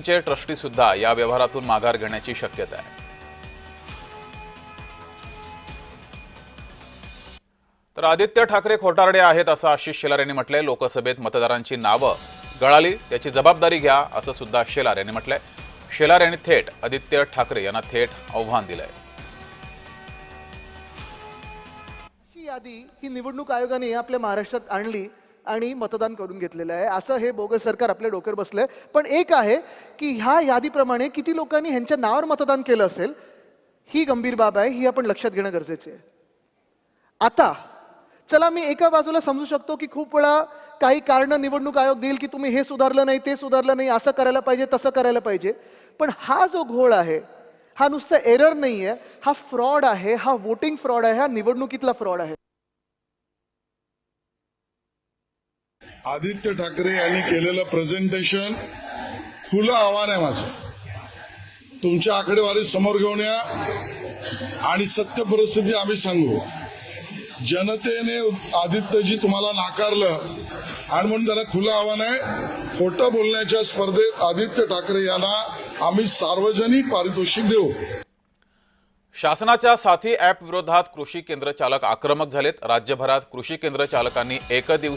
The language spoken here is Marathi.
चे ट्रस्टी सुद्धा या व्यवहारातून माघार घेण्याची शक्यता आहे। तर आदित्य ठाकरे खोटारडे आहेत असं आशिष शेलार यांनी म्हटलंय। लोकसभेत मतदारांची नावं गळाली त्याची जबाबदारी घ्या असं सुद्धा शेलार यांनी म्हटलंय। शेलार यांनी थेट आदित्य ठाकरे यांना थेट आव्हान दिलंय। ही यादी ही निवडणूक आयोगाने आपल्या महाराष्ट्रात आणली आणि मतदान करून घेतलेलं आहे असं हे बोगस सरकार आपल्या डोक्यावर बसलंय। पण एक आहे की ह्या यादीप्रमाणे किती लोकांनी ह्यांच्या नावावर मतदान केलं असेल ही गंभीर बाब आहे, ही आपण लक्षात घेणं गरजेचं आहे। आता चला मी एका बाजूला समजू शकतो की खूप वेळा काही कारण निवडणूक आयोग देईल की तुम्ही हे सुधारलं नाही ते सुधारलं नाही असं करायला पाहिजे तसं करायला पाहिजे, पण हा जो घोळ आहे हा नुसतं एरर नाहीये, हा फ्रॉड आहे, हा वोटिंग फ्रॉड आहे, हा निवडणुकीतला फ्रॉड आहे। आदित्य ठाकरे यांनी केलेलं प्रेझेंटेशन खुलं आव्हान आहे माझं। तुमच्या आकडेवारी समोर घेऊन या आणि सत्य परिस्थिती आम्ही सांगू। जनतेने आदित्यजी तुम्हाला नाकारलं आणि म्हणून त्यांना खुलं आव्हान आहे, खोटं बोलण्याच्या स्पर्धेत आदित्य ठाकरे यांना आम्ही सार्वजनिक पारितोषिक देऊ। शासनाच्या साथी ॲप विरोधात कृषी केंद्र चालक आक्रमक झालेत। राज्यभरात कृषी केंद्र चालकांनी एकदिवसीय